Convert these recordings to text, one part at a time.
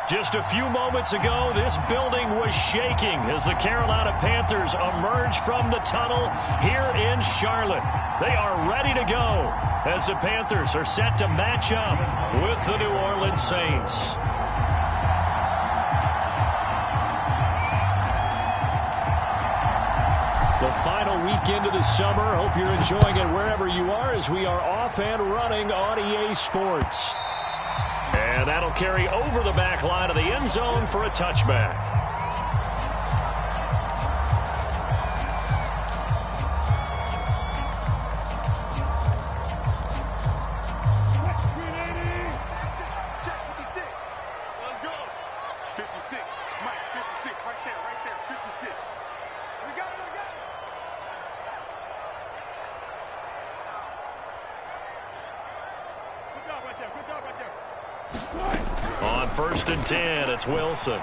Just a few moments ago, this building was shaking as the Carolina Panthers emerged from the tunnel here in Charlotte. They are ready to go as the Panthers are set to match up with the New Orleans Saints. The final weekend of the summer. Hope you're enjoying it wherever you are as we are off and running on EA Sports. And that'll carry over the back line of the end zone for a touchback. On 1st and 10, it's Wilson.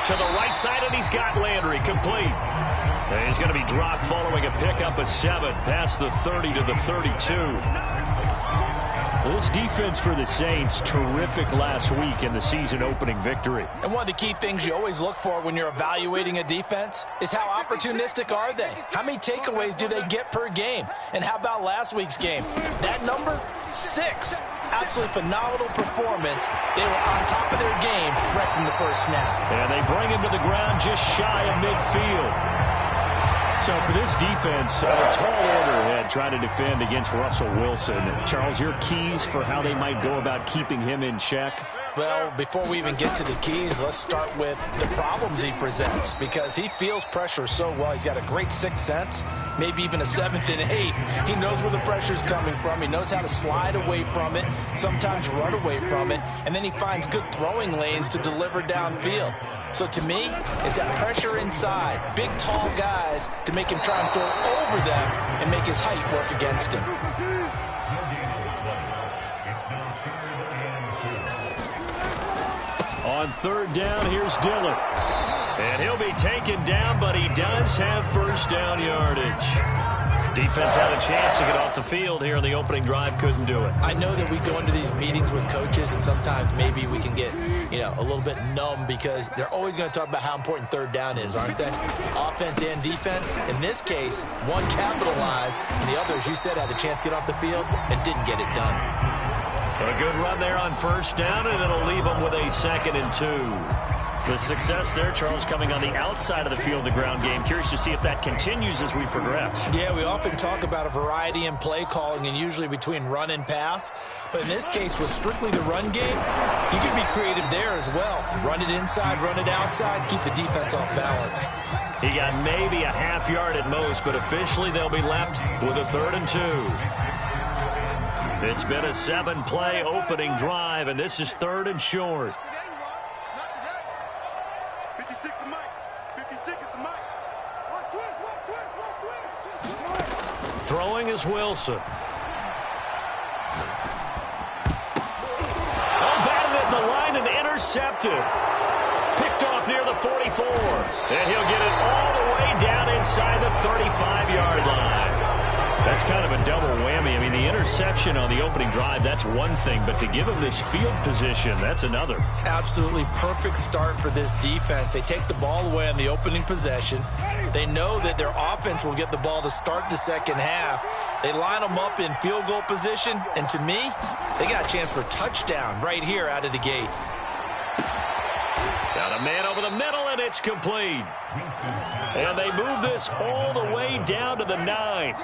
To the right side, and he's got Landry complete. And he's going to be dropped following a pickup of 7 past the 30 to the 32. This defense for the Saints, terrific last week in the season-opening victory. And one of the key things you always look for when you're evaluating a defense is how opportunistic are they? How many takeaways do they get per game? And how about last week's game? That number, 6. Absolutely phenomenal performance. They were on top of their game right from the first snap. And they bring him to the ground just shy of midfield. So for this defense, a tall order trying to defend against Russell Wilson. Charles, your keys for how they might go about keeping him in check? Well, before we even get to the keys, let's start with the problems he presents, because he feels pressure so well. He's got a great sixth sense, maybe even a 7th and 8. He knows where the pressure's coming from. He knows how to slide away from it, sometimes run away from it, and then he finds good throwing lanes to deliver downfield. So to me, it's that pressure inside, big, tall guys to make him try and throw over them and make his height work against him. On 3rd down, here's Dillon. And he'll be taken down, but he does have first down yardage. Defense had a chance to get off the field here in the opening drive, couldn't do it. I know that we go into these meetings with coaches, and sometimes maybe we can get, a little bit numb because they're always going to talk about how important 3rd down is, aren't they? Offense and defense. In this case, one capitalized, and the other, as you said, had a chance to get off the field and didn't get it done. A good run there on 1st down, and it'll leave them with a 2nd and 2. The success there, Charles, coming on the outside of the field, the ground game. Curious to see if that continues as we progress. Yeah, we often talk about a variety in play calling and usually between run and pass. But in this case, with strictly the run game, you can be creative there as well. Run it inside, run it outside, keep the defense off balance. He got maybe a half yard at most, but officially they'll be left with a 3rd and 2. It's been a 7-play opening drive, and this is 3rd and short. Throwing is Wilson. Batted at the line and intercepted. Picked off near the 44. And he'll get it all the way down inside the 35-yard line. That's kind of a double whammy. I mean, the interception on the opening drive, that's one thing. But to give him this field position, that's another. Absolutely perfect start for this defense. They take the ball away on the opening possession. They know that their offense will get the ball to start the second half. They line them up in field goal position. And to me, they got a chance for touchdown right here out of the gate. Got a man over the middle, and it's complete. And they move this all the way down to the 9.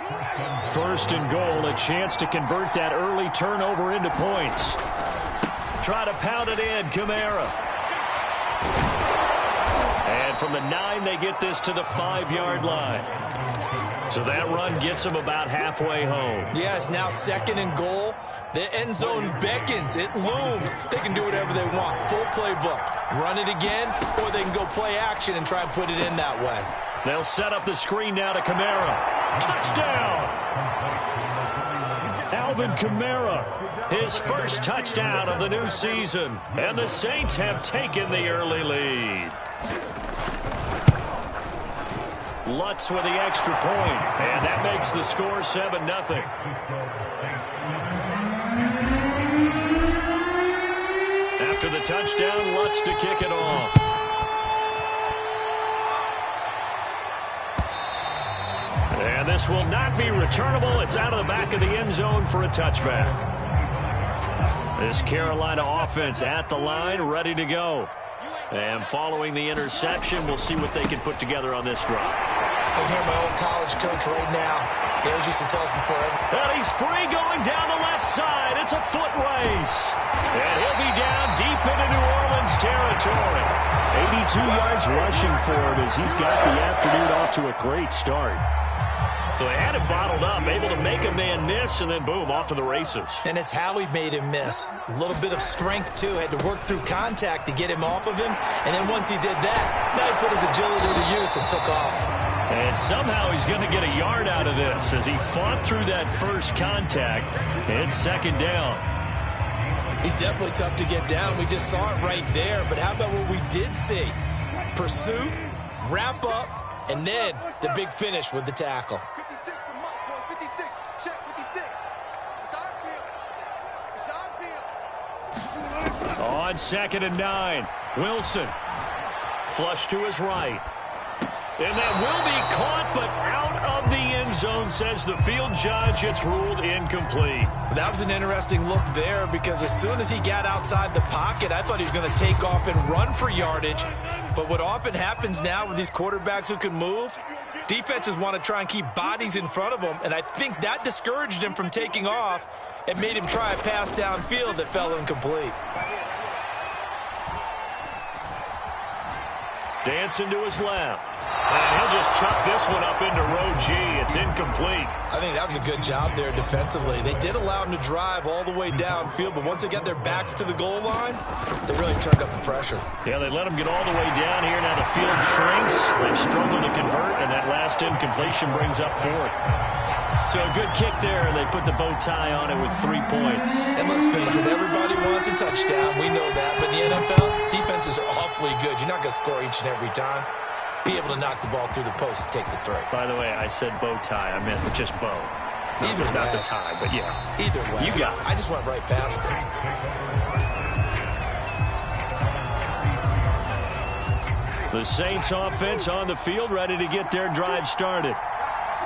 1st and goal, a chance to convert that early turnover into points. Try to pound it in, Kamara. And from the 9, they get this to the 5-yard line. So that run gets them about halfway home. Yes, now 2nd and goal. The end zone beckons. It looms. They can do whatever they want. Full playbook. Run it again, or they can go play action and try and put it in that way. They'll set up the screen now to Kamara. Touchdown! Alvin Kamara, his first touchdown of the new season. And the Saints have taken the early lead. Lutz with the extra point, and that makes the score 7-0. After the touchdown, Lutz to kick it off. And this will not be returnable. It's out of the back of the end zone for a touchback. This Carolina offense at the line, ready to go. And following the interception, we'll see what they can put together on this drive. I hear my old college coach right now. He always used to tell us before And he's free going down the left side. It's a foot race. And he'll be down deep into New Orleans territory. 82 yards rushing for him as he's got the afternoon off to a great start. So they had him bottled up, able to make a man miss, and then boom, off to the races. And it's how he made him miss. A little bit of strength, too. Had to work through contact to get him off of him. And then once he did that, now he put his agility to use and took off. And somehow he's going to get a yard out of this as he fought through that first contact. It's second down. He's definitely tough to get down. We just saw it right there. But how about what we did see? Pursuit, wrap up, and then the big finish with the tackle. On 2nd and 9, Wilson. Flush to his right. And that will be caught, but out of the end zone, says the field judge. It's ruled incomplete. That was an interesting look there because as soon as he got outside the pocket, I thought he was going to take off and run for yardage. But what often happens now with these quarterbacks who can move, defenses want to try and keep bodies in front of them, and I think that discouraged him from taking off and made him try a pass downfield that fell incomplete. Dancing to his left. And he'll just chuck this one up into row G. It's incomplete. I think that was a good job there defensively. They did allow him to drive all the way downfield, but once they got their backs to the goal line, they really turned up the pressure. Yeah, they let him get all the way down here. Now the field shrinks. They've struggled to convert, and that last incompletion brings up 4th. So a good kick there, and they put the bow tie on it with 3 points. And let's face it, everybody wants a touchdown. We know that. But in the NFL, defenses are awfully good. You're not going to score each and every time. Be able to knock the ball through the post and take the throw. By the way, I said bow tie. I meant just bow. Either way. Not the tie, but yeah. Either way. You got it. I just went right past it. The Saints offense on the field, ready to get their drive started.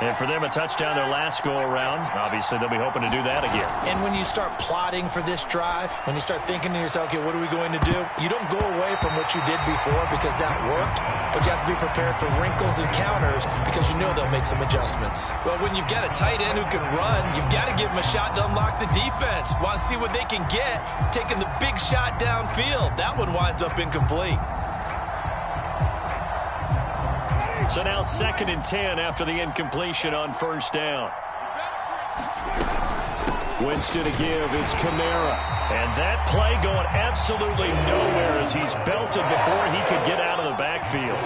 And for them, a touchdown their last go-around. Obviously, they'll be hoping to do that again. And when you start plotting for this drive, when you start thinking to yourself, okay, what are we going to do? You don't go away from what you did before because that worked, but you have to be prepared for wrinkles and counters because you know they'll make some adjustments. Well, when you've got a tight end who can run, you've got to give him a shot to unlock the defense. Want to see what they can get, taking the big shot downfield. That one winds up incomplete. So now 2nd and 10 after the incompletion on 1st down. Winston to give. It's Kamara. And that play going absolutely nowhere as he's belted before he could get out of the backfield.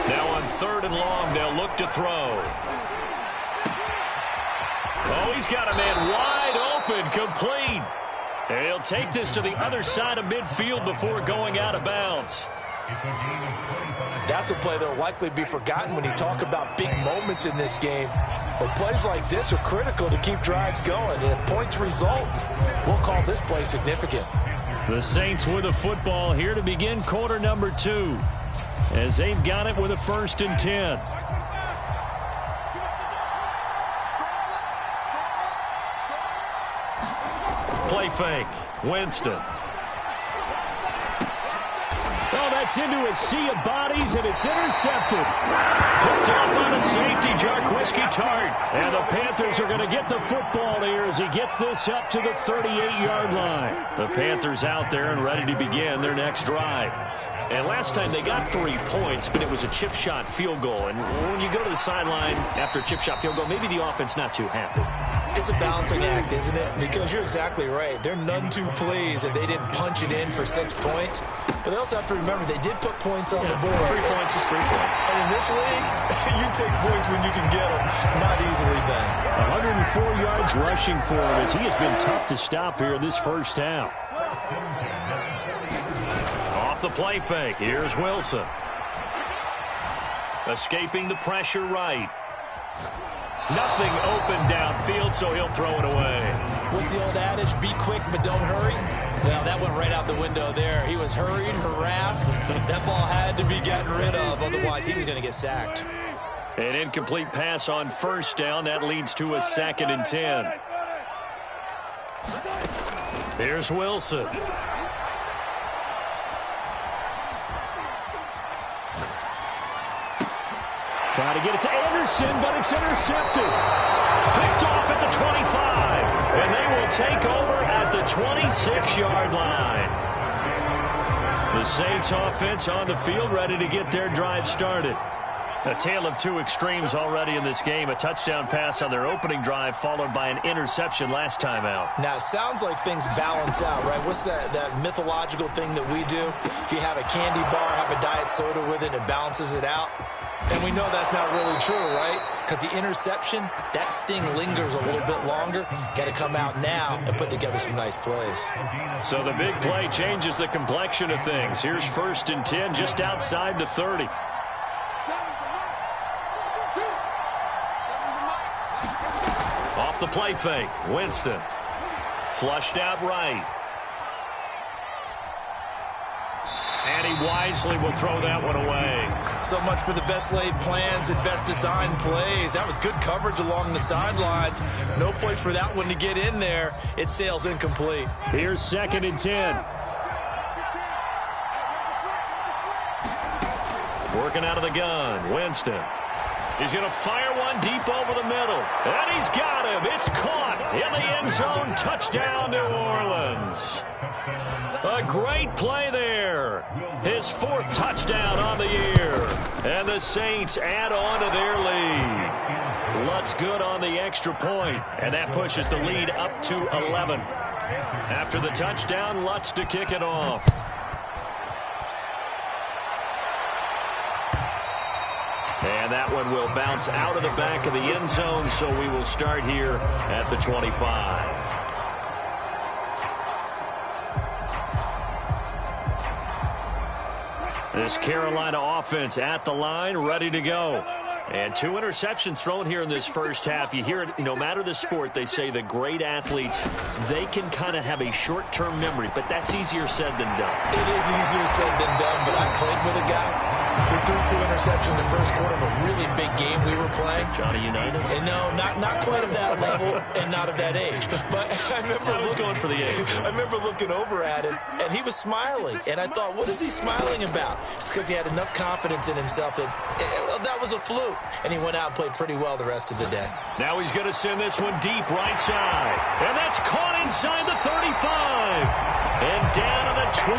Now on 3rd and long, they'll look to throw. Oh, he's got a man wide open, complete. And he'll take this to the other side of midfield before going out of bounds. That's a play that will likely be forgotten when you talk about big moments in this game. But plays like this are critical to keep drives going. And if points result, we'll call this play significant. The Saints with a football here to begin quarter number 2. As they've got it with a 1st and 10. Play fake. Winston. Oh, that's into a sea of bodies, and it's intercepted. Picked up on a safety, Jarquiski Tart. And the Panthers are going to get the football here as he gets this up to the 38-yard line. The Panthers out there and ready to begin their next drive. And last time they got 3 points, but it was a chip shot field goal. And when you go to the sideline after a chip shot field goal, maybe the offense not too happy. It's a balancing act, isn't it? Because you're exactly right. They're none too pleased that they didn't punch it in for 6 points. But they also have to remember they did put points on the board. 3 points is 3 points. And in this league, you take points when you can get them. Not easily done. 104 yards rushing for him as he has been tough to stop here this first half. Off the play fake. Here's Wilson. Escaping the pressure right. Nothing open downfield, so he'll throw it away. What's the old adage? Be quick, but don't hurry. Well, that went right out the window there. He was hurried, harassed. That ball had to be gotten rid of, otherwise he was going to get sacked. An incomplete pass on first down. That leads to a 2nd and 10. Here's Wilson. Trying to get it to Anderson, but it's intercepted. Picked off at the 25. And they will take over at the 26-yard line. The Saints offense on the field, ready to get their drive started. A tale of two extremes already in this game. A touchdown pass on their opening drive, followed by an interception last time out. Now, it sounds like things balance out, right? What's that mythological thing that we do? If you have a candy bar, have a diet soda with it, it balances it out. And we know that's not really true, right? Because the interception, that sting lingers a little bit longer. Got to come out now and put together some nice plays. So the big play changes the complexion of things. Here's 1st and 10 just outside the 30. Off the play fake, Winston. Flushed out right. And he wisely will throw that one away. So much for the best laid plans and best designed plays. That was good coverage along the sidelines. No place for that one to get in there. It sails incomplete. Here's 2nd and 10. Working out of the gun, Winston. He's going to fire one deep over the middle. And he's got him. It's caught in the end zone. Touchdown, New Orleans. A great play there. His 4th touchdown on the year. And the Saints add on to their lead. Lutz good on the extra point. And that pushes the lead up to 11. After the touchdown, Lutz to kick it off. And that one will bounce out of the back of the end zone, so we will start here at the 25. This Carolina offense at the line, ready to go. And 2 interceptions thrown here in this first half. You hear it, no matter the sport, they say the great athletes, they can kind of have a short-term memory, but that's easier said than done. It is easier said than done, but I played with a guy who threw 2 interceptions in the first quarter of a really big game we were playing. Johnny Unitas? And no, not quite of that level and not of that age. But I remember I was going for the age. I remember looking over at him, and he was smiling. And I thought, what is he smiling about? It's because he had enough confidence in himself that that was a fluke. And he went out and played pretty well the rest of the day. Now he's going to send this one deep right side. And that's caught inside the 35. And down to the 20.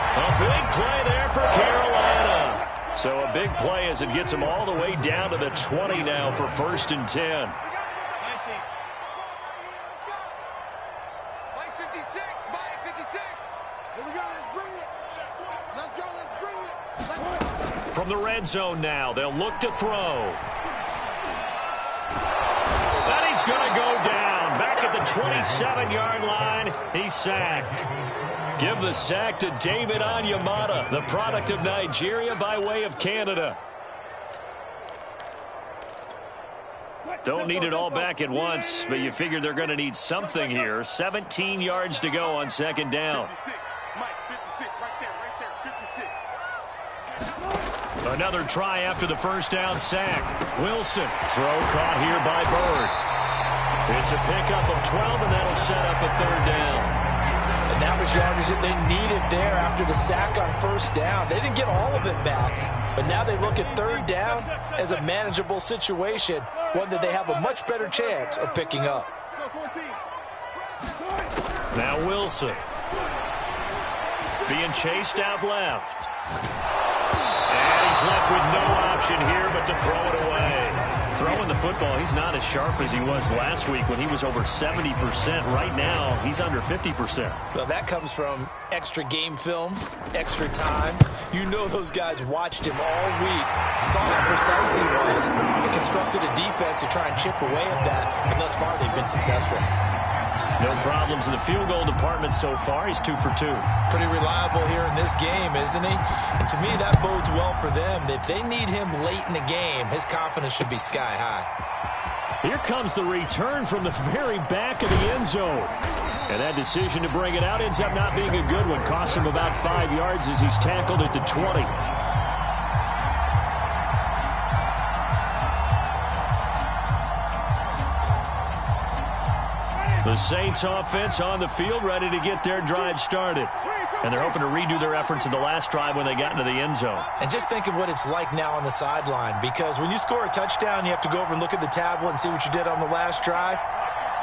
A big play there for Carolina. So a big play as it gets them all the way down to the 20 now for 1st and 10. Mike 56, Mike 56. Here we go, let's bring it. Let's go, let's bring it. From the red zone now, they'll look to throw. And he's going to go down. Back at the 27-yard line, he's sacked. Give the sack to David Onyemata, the product of Nigeria by way of Canada. Don't need it all back at once, but you figure they're going to need something here. 17 yards to go on 2nd down. 56, Mike 56, right there, 56. Another try after the first down sack. Wilson, throw caught here by Bird. It's a pickup of 12, and that'll set up a 3rd down. And that was yardage that they needed there after the sack on 1st down. They didn't get all of it back, but now they look at 3rd down as a manageable situation, one that they have a much better chance of picking up. Now Wilson. Being chased out left. And he's left with no option here but to throw it away. Throwing the football, he's not as sharp as he was last week when he was over 70%. Right now, he's under 50%. Well, that comes from extra game film, extra time. You know those guys watched him all week, saw how precise he was, and constructed a defense to try and chip away at that. And thus far, they've been successful. No problems in the field goal department so far. He's 2 for 2. Pretty reliable here in this game, isn't he? And to me, that bodes well for them. If they need him late in the game, his confidence should be sky high. Here comes the return from the very back of the end zone. And that decision to bring it out ends up not being a good one. Costs him about 5 yards as he's tackled at the 20. The Saints offense on the field, ready to get their drive started. And they're hoping to redo their efforts in the last drive when they got into the end zone. And just think of what it's like now on the sideline, because when you score a touchdown, you have to go over and look at the tablet and see what you did on the last drive.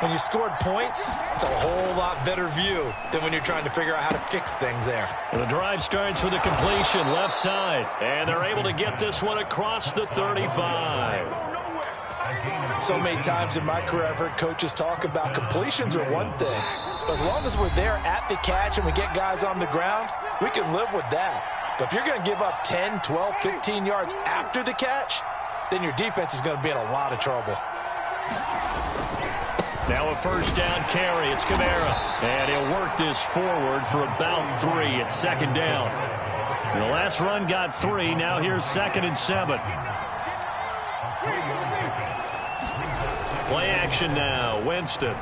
When you scored points, it's a whole lot better view than when you're trying to figure out how to fix things there. And the drive starts with a completion left side. And they're able to get this one across the 35. So many times in my career, I've heard coaches talk about completions are one thing. But as long as we're there at the catch and we get guys on the ground, we can live with that. But if you're going to give up 10, 12, 15 yards after the catch, then your defense is going to be in a lot of trouble. Now a first down carry. It's Kamara. And he'll work this forward for about 3 at second down. And the last run got 3. Now here's 2nd and 7. Play action now. Winston.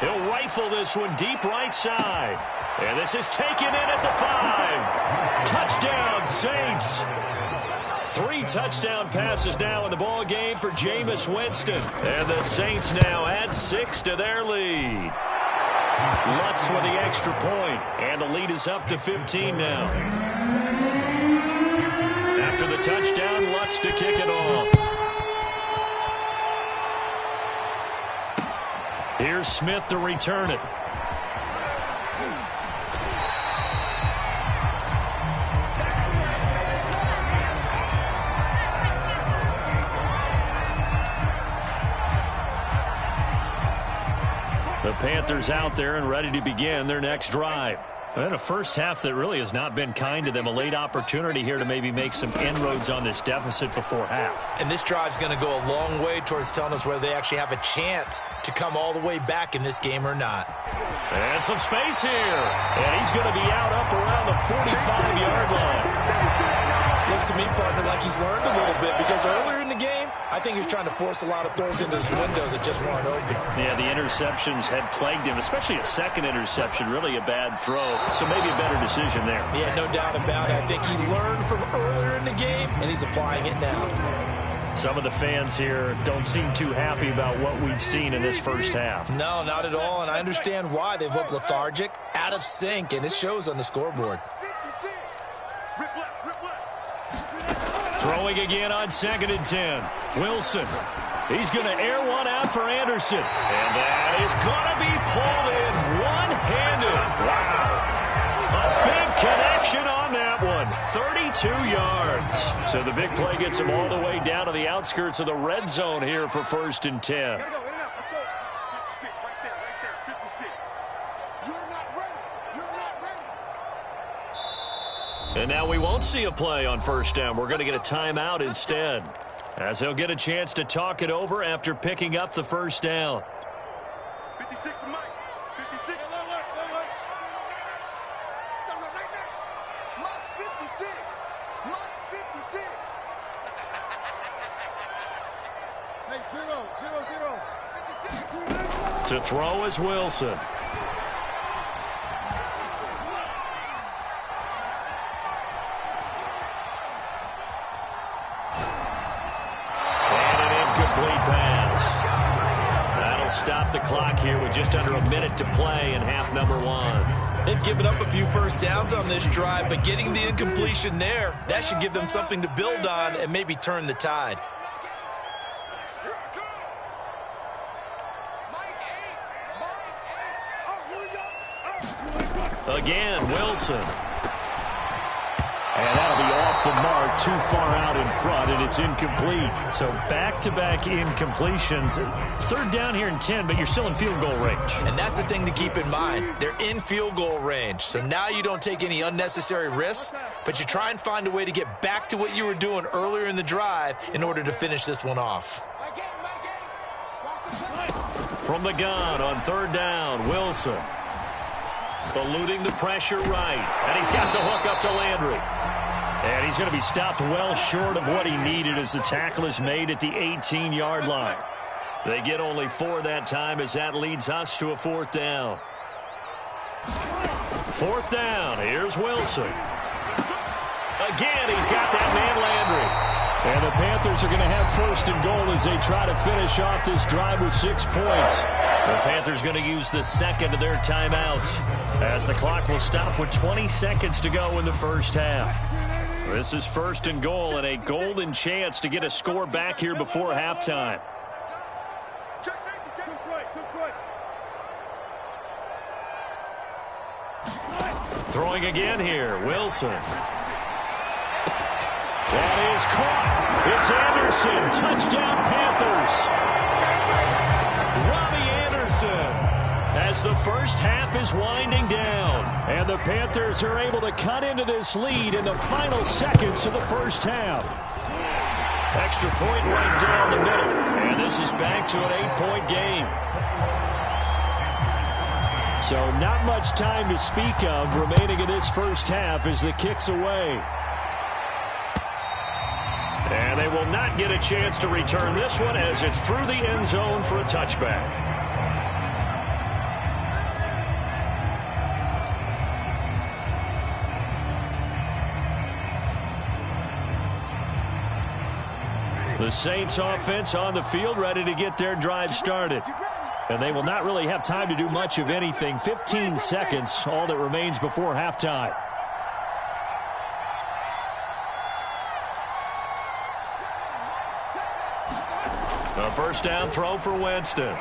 He'll rifle this one deep right side. And this is taken in at the 5. Touchdown, Saints. 3 touchdown passes now in the ball game for Jameis Winston. And the Saints now add 6 to their lead. Lutz with the extra point. And the lead is up to 15 now. After the touchdown, Lutz to kick it off. Here's Smith to return it. The Panthers out there and ready to begin their next drive. And a first half that really has not been kind to them. A late opportunity here to maybe make some inroads on this deficit before half. And this drive's going to go a long way towards telling us whether they actually have a chance to come all the way back in this game or not. And some space here. And he's going to be out up around the 45-yard line. Looks to me, partner, like he's learned a little bit, because earlier in the game, I think he was trying to force a lot of throws into his windows that just weren't open. Yeah, the interceptions had plagued him, especially a second interception, really a bad throw. So maybe a better decision there. Yeah, no doubt about it. I think he learned from earlier in the game, and he's applying it now. Some of the fans here don't seem too happy about what we've seen in this first half. No, not at all, and I understand why. They've looked lethargic, out of sync, and it shows on the scoreboard. Throwing again on 2nd and 10. Wilson. He's going to air one out for Anderson. And that is going to be pulled in one-handed. Wow. A big connection on that one. 32 yards. So the big play gets him all the way down to the outskirts of the red zone here for 1st and 10. And now we won't see a play on first down. We're going to get a timeout instead, as they'll get a chance to talk it over after picking up the first down. 56 Mike. 56. Mike 56. Mike 56. Hey, 0. To throw is Wilson. Stop the clock here with just under a minute to play in half number 1. They've given up a few first downs on this drive, but getting the incompletion there, that should give them something to build on and maybe turn the tide. Again, Wilson. And that'll be off the mark, too far out in front, and it's incomplete. So back-to-back incompletions. 3rd down here and 10, but you're still in field goal range. And that's the thing to keep in mind. They're in field goal range. So now you don't take any unnecessary risks, but you try and find a way to get back to what you were doing earlier in the drive in order to finish this one off. From the gun on third down, Wilson. Eluding the pressure right. And he's got the hook up to Landry. And he's going to be stopped well short of what he needed as the tackle is made at the 18-yard line. They get only 4 that time as that leads us to a fourth down. Fourth down. Here's Wilson. Again, he's got that man Landry. And the Panthers are going to have first and goal as they try to finish off this drive with 6 points. The Panthers going to use the second of their timeouts as the clock will stop with 20 seconds to go in the first half. This is first and goal and a golden chance to get a score back here before halftime. Throwing again here, Wilson. That is caught. It's Anderson. Touchdown, Panthers. Robbie Anderson as the first half is winding down. And the Panthers are able to cut into this lead in the final seconds of the first half. Extra point right down the middle. And this is back to an 8-point game. So not much time to speak of remaining in this first half as the kick's away. And they will not get a chance to return this one as it's through the end zone for a touchback. The Saints offense on the field ready to get their drive started. And they will not really have time to do much of anything. 15 seconds, all that remains before halftime. A first down throw for Winston.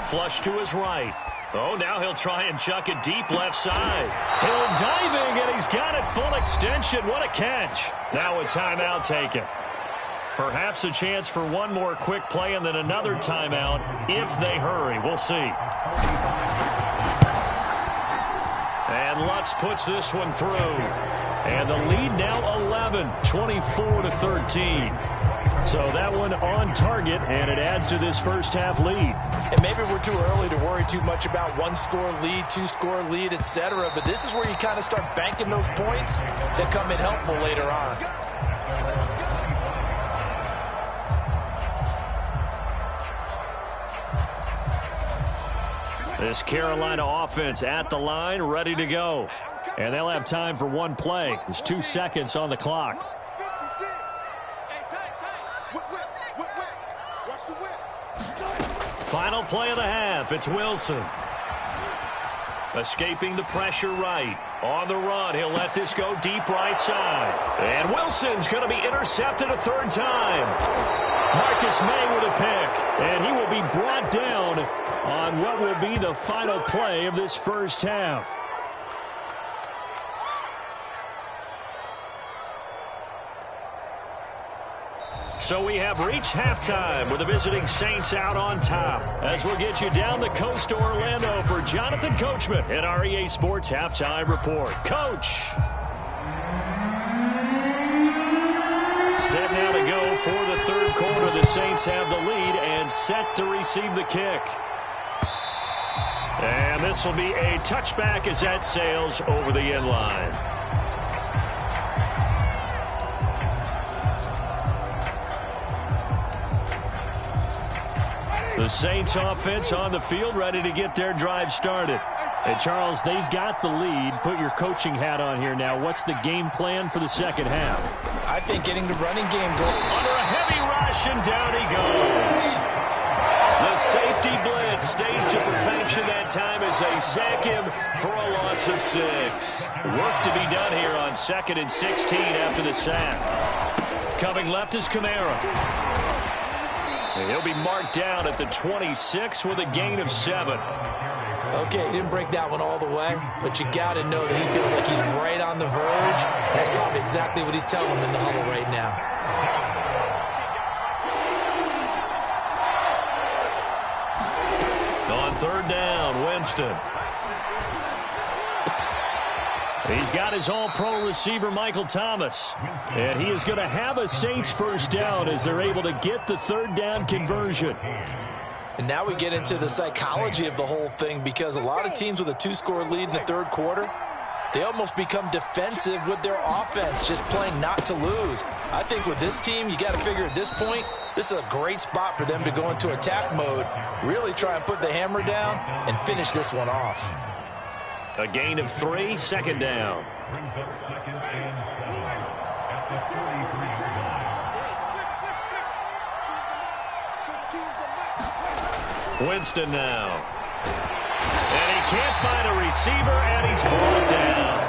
Flush to his right. Oh, now he'll try and chuck it deep left side. Hill diving, and he's got it full extension. What a catch. Now a timeout taken. Perhaps a chance for one more quick play and then another timeout if they hurry. We'll see. And Lutz puts this one through. And the lead now 11, 24-13. So that one on target, and it adds to this first half lead. And maybe we're too early to worry too much about one-score lead, two-score lead, etc. But this is where you kind of start banking those points that come in helpful later on. This Carolina offense at the line, ready to go. And they'll have time for one play. There's 2 seconds on the clock. Final play of the half. It's Wilson. Escaping the pressure right. On the run, he'll let this go deep right side. And Wilson's going to be intercepted a third time. Marcus May with a pick. And he will be brought down on what will be the final play of this first half. So we have reached halftime with the visiting Saints out on top. As we'll get you down the coast to Orlando for Jonathan Coachman at our EA Sports Halftime Report. Coach. Set now to go for the third quarter. The Saints have the lead and set to receive the kick. And this will be a touchback as that sails over the end line. The Saints offense on the field ready to get their drive started. Hey, Charles, they've got the lead. Put your coaching hat on here now. What's the game plan for the second half? I think getting the running game going. Under a heavy rush, and down he goes. The safety blitz staged to perfection that time as they sack him for a loss of 6. Work to be done here on 2nd and 16 after the sack. Coming left is Kamara. And he'll be marked down at the 26 with a gain of 7. Okay, he didn't break that one all the way, but you got to know that he feels like he's right on the verge. And that's probably exactly what he's telling him in the huddle right now. On third down, Winston. He's got his all-pro receiver, Michael Thomas. And he is going to have a Saints first down as they're able to get the third down conversion. And now we get into the psychology of the whole thing, because a lot of teams with a 2-score lead in the third quarter, they almost become defensive with their offense, just playing not to lose. I think with this team, you got to figure at this point, this is a great spot for them to go into attack mode, really try and put the hammer down and finish this one off. A gain of 3, second down. Winston now. And he can't find a receiver, and he's brought down.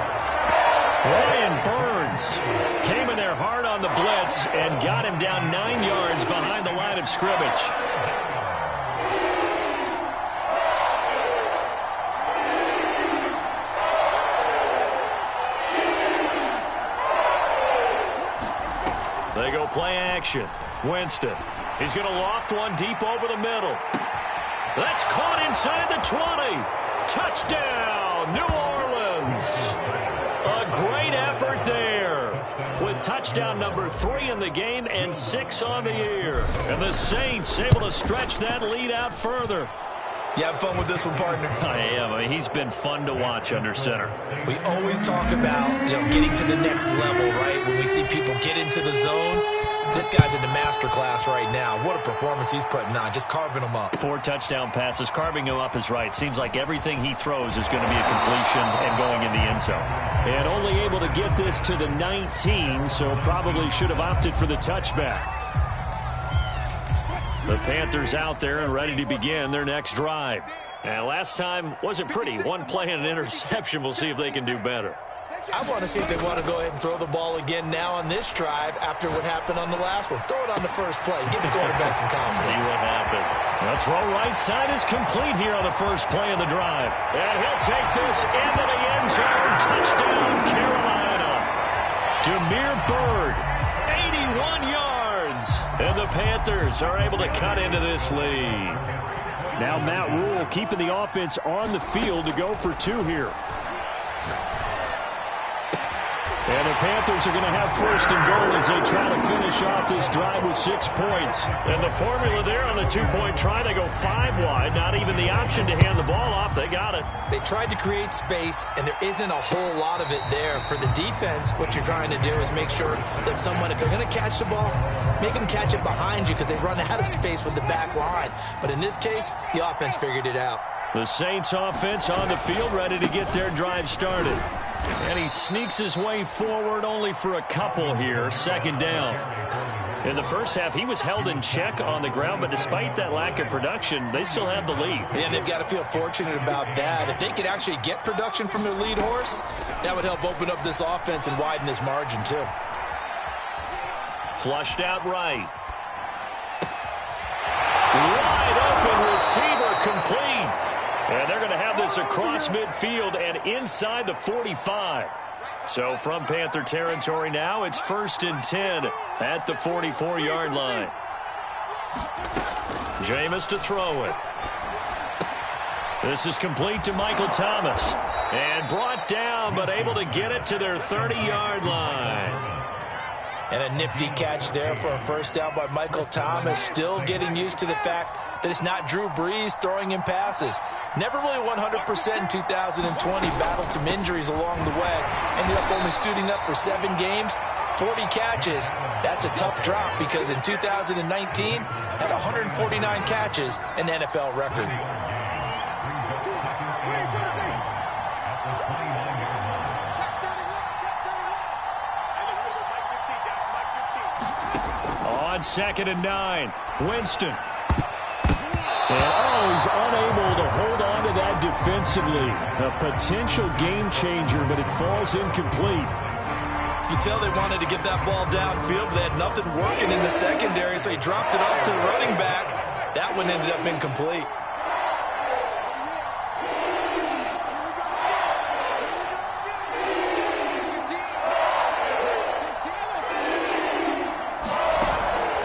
Brian Burns came in there hard on the blitz and got him down 9 yards behind the line of scrimmage. They go play action. Winston. He's going to loft one deep over the middle. That's caught inside the 20. Touchdown, New Orleans. A great effort there with touchdown number 3 in the game and 6 on the year. And the Saints able to stretch that lead out further. You have fun with this one, partner? I am. I mean, he's been fun to watch under center. We always talk about, getting to the next level, right? When we see people get into the zone, this guy's in the master class right now. What a performance he's putting on, just carving them up. 4 touchdown passes. Carving him up is right. Seems like everything he throws is going to be a completion and going in the end zone. And only able to get this to the 19, so probably should have opted for the touchback. The Panthers out there and ready to begin their next drive. And last time wasn't pretty. One play and an interception. We'll see if they can do better. I want to see if they want to go ahead and throw the ball again now on this drive after what happened on the last one. Throw it on the first play. Give the quarterback some confidence. See what happens. The throw right side is complete here on the first play of the drive. And he'll take this into the end zone. Touchdown, Carolina. Damiere Byrd, 81 yards. And the Panthers are able to cut into this lead. Now Matt Rule keeping the offense on the field to go for 2 here. And the Panthers are going to have first and goal as they try to finish off this drive with 6 points. And the formula there on the 2-point try, they go 5 wide. Not even the option to hand the ball off. They got it. They tried to create space, and there isn't a whole lot of it there. For the defense, what you're trying to do is make sure that someone, if they're going to catch the ball, make them catch it behind you because they run out of space with the back line. But in this case, the offense figured it out. The Saints offense on the field ready to get their drive started. And he sneaks his way forward only for a couple here. Second down. In the first half, he was held in check on the ground, but despite that lack of production, they still have the lead. And they've got to feel fortunate about that. If they could actually get production from their lead horse, that would help open up this offense and widen this margin too. Flushed out right. Wide open receiver complete. And they're going to have this across midfield and inside the 45. So from Panther territory now, it's 1st and 10 at the 44-yard line. Jameis to throw it. This is complete to Michael Thomas. And brought down, but able to get it to their 30-yard line. And a nifty catch there for a first down by Michael Thomas. Still getting used to the fact that it's not Drew Brees throwing him passes. Never really 100% in 2020. Battled some injuries along the way. Ended up only suiting up for 7 games, 40 catches. That's a tough drop because in 2019, had 149 catches, an NFL record. On 2nd and 9, Winston. And he's unable to hold on to that defensively. A potential game changer, but it falls incomplete. You can tell they wanted to get that ball downfield, but they had nothing working in the secondary, so he dropped it off to the running back. That one ended up incomplete.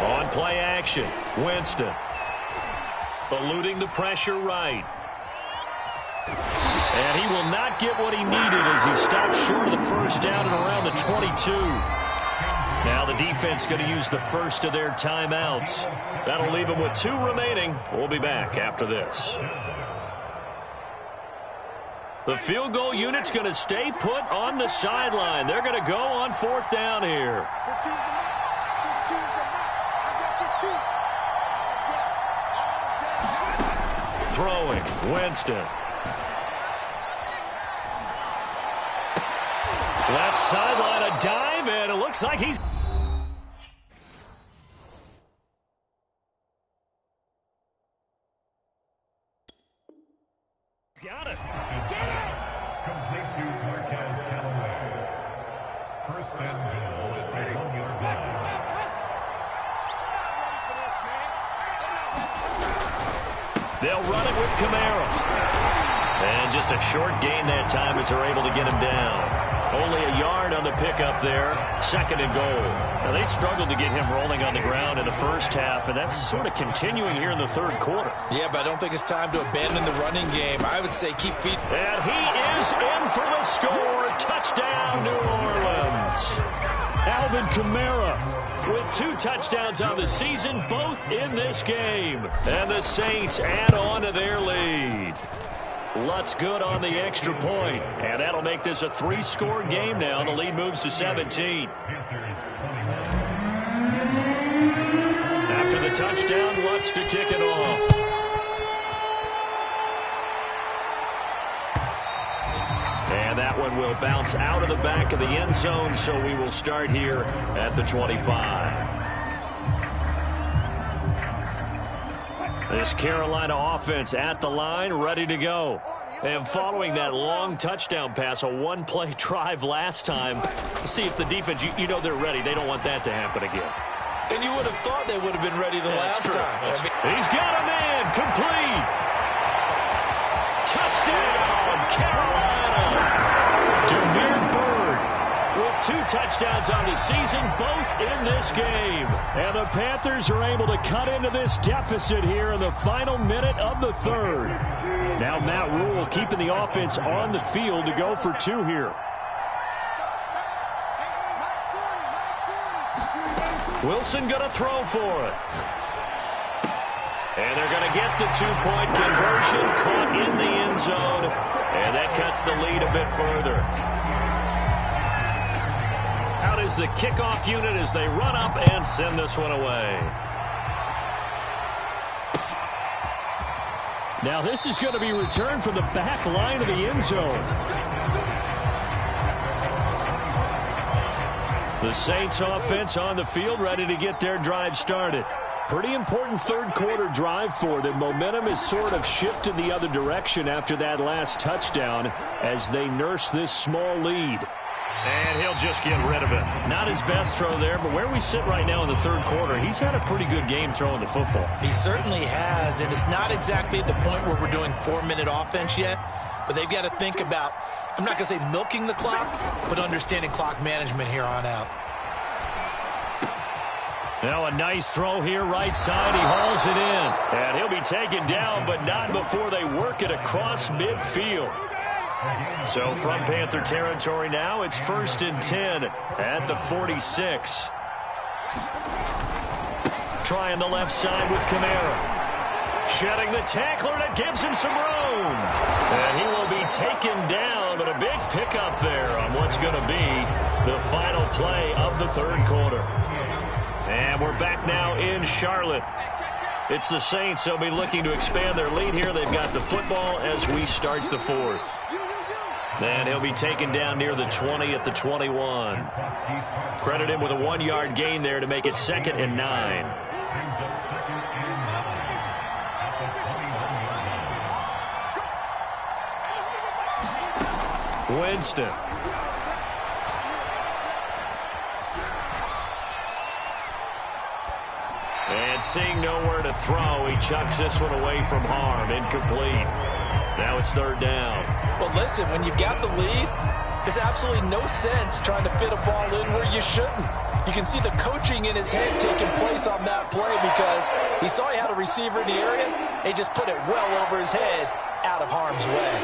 On play action, Winston. Eluding the pressure right. And he will not get what he needed as he stopped short of the first down and around the 22. Now the defense going to use the first of their timeouts. That'll leave them with 2 remaining. We'll be back after this. The field goal unit's going to stay put on the sideline. They're going to go on 4th down here. 15's the mark. 15's the mark. I got 15. Throwing, Winston. Left sideline, a dive, and it looks like he's... got it. Complete to Marquez Callaway. First and goal at the 1-yard line. They'll run it with Kamara. And just a short gain that time as they're able to get him down. Only a yard on the pickup there. 2nd and goal. Now, they struggled to get him rolling on the ground in the first half, and that's sort of continuing here in the 3rd quarter. Yeah, but I don't think it's time to abandon the running game. I would say keep feet. And he is in for the score. Touchdown, New Orleans. Alvin Kamara with 2 touchdowns on the season, both in this game. And the Saints add on to their lead. Lutz good on the extra point, and that'll make this a 3-score game now. The lead moves to 17. After the touchdown, Lutz to kick it off. And that one will bounce out of the back of the end zone, so we will start here at the 25. This Carolina offense at the line, ready to go. And following that long touchdown pass, a 1-play drive last time, see if the defense, you know they're ready. They don't want that to happen again. And you would have thought they would have been ready the last time. He's got a man, complete. Touchdown, Carolina. Damiere Byrd with 2 touchdowns on the season, both in this game. And the Panthers are able to cut into this deficit here in the final minute of the 3rd. Now Matt Rule keeping the offense on the field to go for 2 here. Wilson going to throw for it. And they're going to get the 2-point conversion, caught in the end zone. And that cuts the lead a bit further. Out is the kickoff unit as they run up and send this one away. Now this is going to be returned from the back line of the end zone. The Saints offense on the field, ready to get their drive started. Pretty important 3rd quarter drive for them. Momentum has sort of shifted the other direction after that last touchdown as they nurse this small lead. And he'll just get rid of it. Not his best throw there, but where we sit right now in the 3rd quarter, he's had a pretty good game throwing the football. He certainly has, and it's not exactly at the point where we're doing 4-minute offense yet, but they've got to think about, I'm not going to say milking the clock, but understanding clock management here on out. Now a nice throw here, right side. He hauls it in. And he'll be taken down, but not before they work it across midfield. So from Panther territory now, it's 1st and 10 at the 46. Trying the left side with Kamara. Shedding the tackler, and it gives him some room. And he will be taken down, but a big pickup there on what's going to be the final play of the 3rd quarter. And we're back now in Charlotte. It's the Saints. They'll be looking to expand their lead here. They've got the football as we start the 4th. And he'll be taken down near the 20 at the 21. Credit him with a 1-yard gain there to make it 2nd and 9. Winston. And seeing nowhere to throw, he chucks this one away from harm. Incomplete. Now it's 3rd down. Well, listen, when you've got the lead, there's absolutely no sense trying to fit a ball in where you shouldn't. You can see the coaching in his head taking place on that play because he saw he had a receiver in the area. He just put it well over his head, out of harm's way.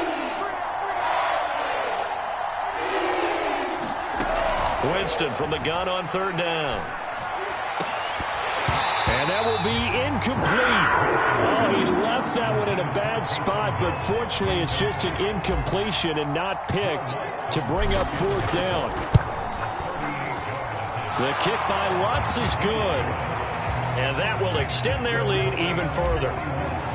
Winston from the gun on third down. And that will be incomplete. Oh, he left that one in a bad spot, but fortunately it's just an incompletion and not picked to bring up fourth down. The kick by Lutz is good. And that will extend their lead even further.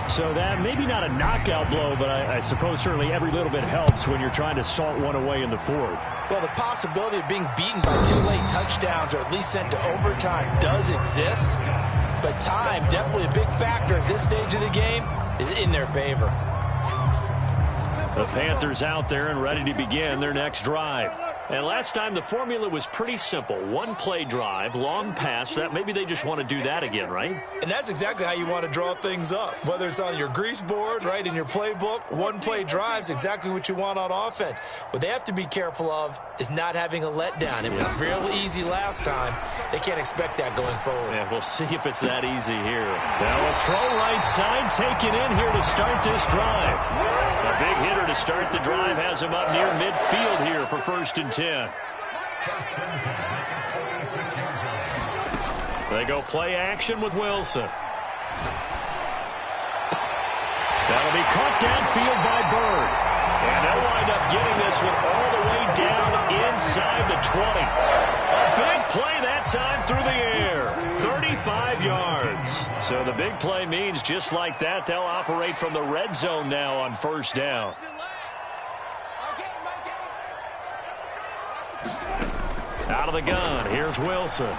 So that maybe not a knockout blow, but I suppose certainly every little bit helps when you're trying to salt one away in the fourth. Well, the possibility of being beaten by 2 late touchdowns or at least sent to overtime does exist. But time, definitely a big factor at this stage of the game, is in their favor. The Panthers out there and ready to begin their next drive. And last time the formula was pretty simple. One play drive, long pass. That maybe they just want to do that again, right? And that's exactly how you want to draw things up. Whether it's on your grease board, right, in your playbook, one play drive is exactly what you want on offense. What they have to be careful of is not having a letdown. It was real easy last time. They can't expect that going forward. Yeah, we'll see if it's that easy here. Now a throw right side taken in here to start this drive. A big hitter to start the drive has him up near midfield here for 1st and 10. They go play action with Wilson. That'll be caught downfield by Bird. And they'll wind up getting this one all the way down inside the 20. A big play that time through the air. 35 yards. So the big play means just like that, they'll operate from the red zone now on 1st down. Out of the gun, here's Wilson.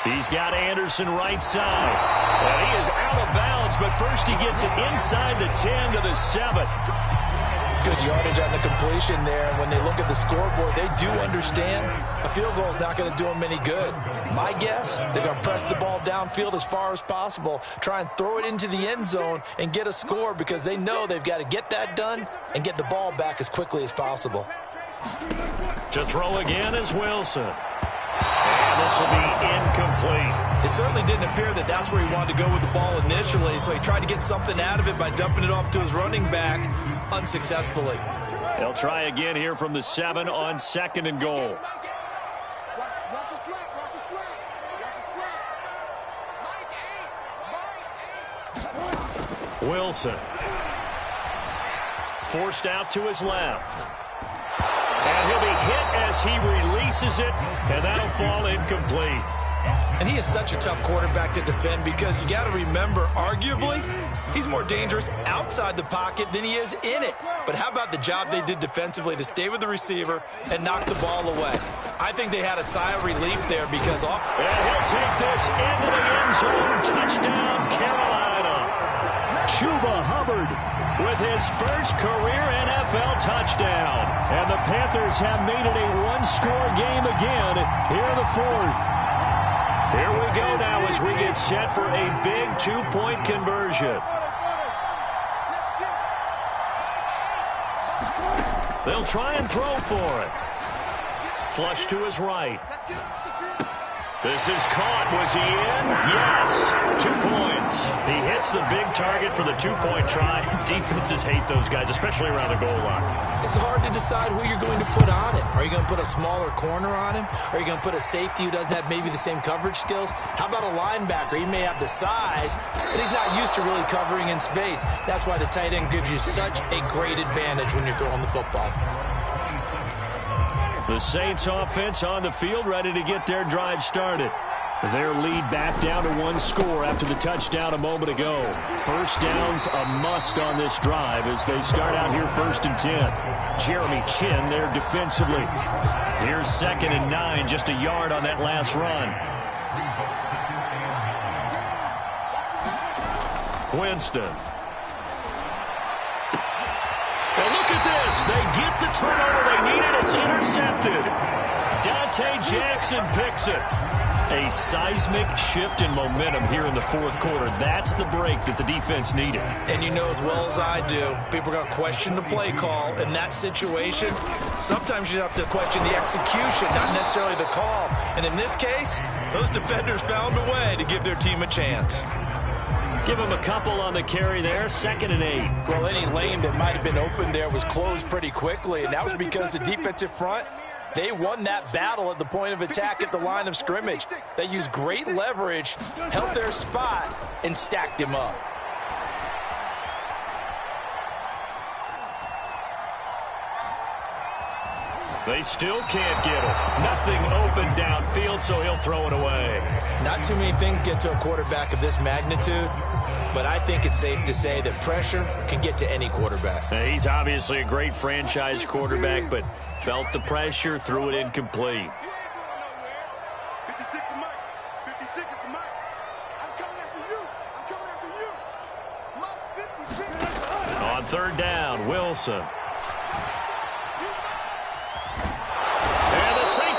He's got Anderson right side. And he is out of bounds, but first he gets it inside the 10 to the 7. Good yardage on the completion there. And when they look at the scoreboard, they do understand a field goal is not going to do them any good. My guess, they're going to press the ball downfield as far as possible, try and throw it into the end zone and get a score because they know they've got to get that done and get the ball back as quickly as possible. To throw again is Wilson. And this will be incomplete. It certainly didn't appear that that's where he wanted to go with the ball initially, so he tried to get something out of it by dumping it off to his running back unsuccessfully. They'll try again here from the 7 on 2nd and goal. Watch your slap, watch your slap, watch your slap. Wilson. Forced out to his left. And he'll be hit as he releases it, and that'll fall incomplete. And he is such a tough quarterback to defend because you got to remember, arguably, he's more dangerous outside the pocket than he is in it. But how about the job they did defensively to stay with the receiver and knock the ball away? I think they had a sigh of relief there because... And he'll take this into the end zone. Touchdown, Carolina. Chuba Hubbard with his first career NFL touchdown. And the Panthers have made it a one-score game again here in the 4th. Here we go now as we get set for a big 2-point conversion. They'll try and throw for it. Flush to his right. This is caught. Was he in? Yes. 2 points. He hits the big target for the 2-point try. Defenses hate those guys, especially around the goal line. It's hard to decide who you're going to put on him. Are you going to put a smaller corner on him? Are you going to put a safety who doesn't have maybe the same coverage skills? How about a linebacker? He may have the size, but he's not used to really covering in space. That's why the tight end gives you such a great advantage when you're throwing the football. The Saints offense on the field, ready to get their drive started. Their lead back down to 1 score after the touchdown a moment ago. First down's a must on this drive as they start out here 1st and 10. Jeremy Chin there defensively. Here's 2nd and 9, just a yard on that last run. Winston. And look at this. They get the turnover they needed. It's intercepted. Dante Jackson picks it. A seismic shift in momentum here in the 4th quarter. That's the break that the defense needed. And you know as well as I do, people are going to question the play call. In that situation, sometimes you have to question the execution, not necessarily the call. And in this case, those defenders found a way to give their team a chance. Give him a couple on the carry there, 2nd and 8. Well, any lane that might have been open there was closed pretty quickly, and that was because the defensive front They won that battle at the point of attack at the line of scrimmage. They used great leverage, held their spot, and stacked him up. They still can't get him. Nothing open downfield, so he'll throw it away. Not too many things get to a quarterback of this magnitude, but I think it's safe to say that pressure can get to any quarterback. Now, he's obviously a great franchise quarterback, but felt the pressure, threw it incomplete. 56 is Mike. 56 is Mike. I'm coming after you. I'm coming after you. Mike 56. On third down, Wilson.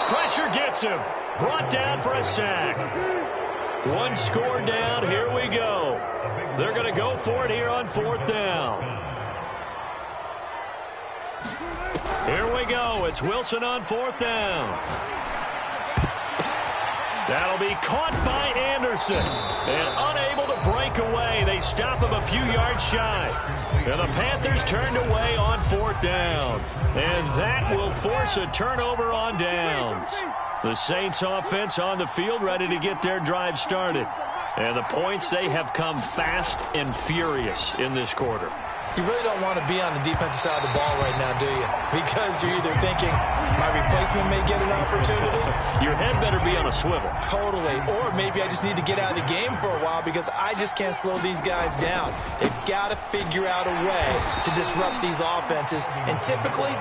Pressure gets him. Brought down for a sack. One score down. Here we go. They're going to go for it here on fourth down. Here we go. It's Wilson on fourth down. That'll be caught by Anderson. And unable to break away. They stop him a few yards shy. And the Panthers turned away on fourth down. And that will force a turnover on downs. The Saints offense on the field ready to get their drive started. And the points, they have come fast and furious in this quarter. You really don't want to be on the defensive side of the ball right now, do you? Because you're either thinking, my replacement may get an opportunity. Your head better be on a swivel. Totally. Or maybe I just need to get out of the game for a while because I just can't slow these guys down. They've got to figure out a way to disrupt these offenses. And typically,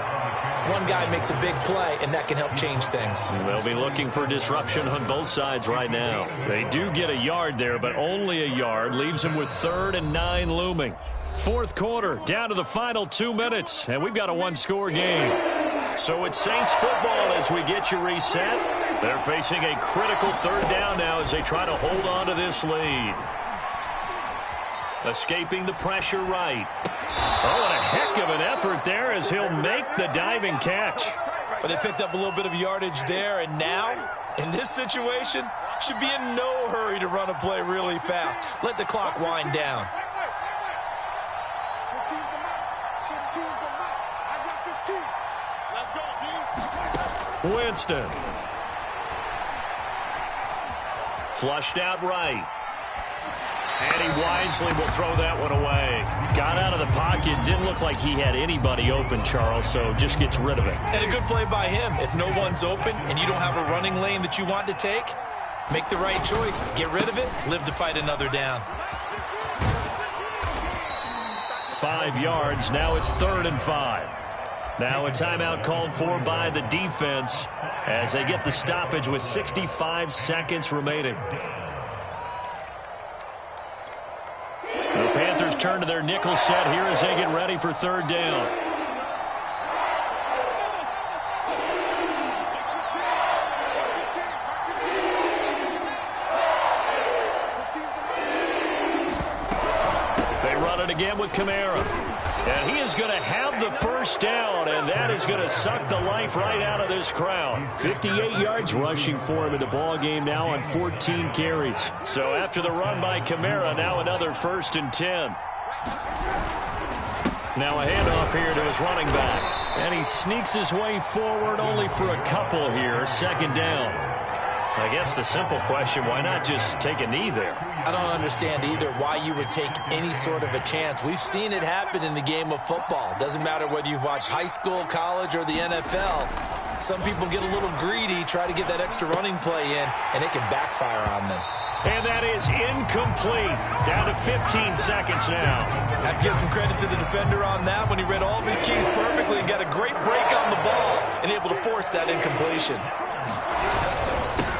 one guy makes a big play, and that can help change things. They'll be looking for disruption on both sides right now. They do get a yard there, but only a yard. Leaves them with 3rd and 9 looming. Fourth quarter, down to the final 2 minutes, and we've got a one-score game. So it's Saints football as we get you reset. They're facing a critical third down now as they try to hold on to this lead. Escaping the pressure right. Oh, and a heck of an effort there as he'll make the diving catch. But they picked up a little bit of yardage there, and now, in this situation, should be in no hurry to run a play really fast. Let the clock wind down. 15's the Mike. 15's the Mike. I got 15. Let's go, D. Winston. Flushed out right. And he wisely will throw that one away. Got out of the pocket. Didn't look like he had anybody open, Charles, so just gets rid of it. And a good play by him. If no one's open and you don't have a running lane that you want to take, make the right choice. Get rid of it. Live to fight another down. 5 yards. Now it's 3rd and 5. Now a timeout called for by the defense as they get the stoppage with 65 seconds remaining. The Panthers turn to their nickel set here as they get ready for third down. They run it again with Kamara. And he is going to have the first down, and that is going to suck the life right out of this crowd. 58 yards rushing for him in the ball game now on 14 carries. So after the run by Kamara, now another 1st and 10. Now a handoff here to his running back. And he sneaks his way forward only for a couple here. 2nd down. I guess the simple question, why not just take a knee there? I don't understand either why you would take any sort of a chance. We've seen it happen in the game of football. Doesn't matter whether you've watched high school, college, or the NFL. Some people get a little greedy, try to get that extra running play in, and it can backfire on them. And that is incomplete. Down to 15 seconds now. I have to give some credit to the defender on that when he read all of his keys perfectly and got a great break on the ball and able to force that incompletion.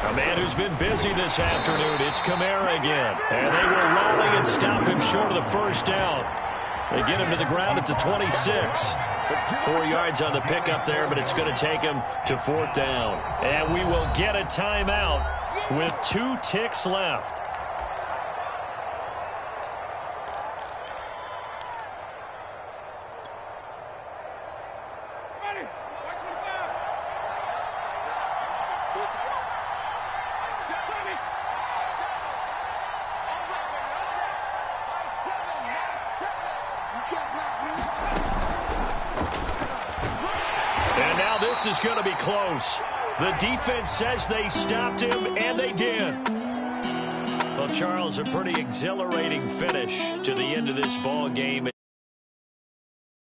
A man who's been busy this afternoon, it's Kamara again. And they will rally and stop him short of the first down. They get him to the ground at the 26. 4 yards on the pickup there, but it's going to take him to 4th down. And we will get a timeout with 2 ticks left. And now this is going to be close. The defense says they stopped him, and they did. Well, Charles, a pretty exhilarating finish to the end of this ball game.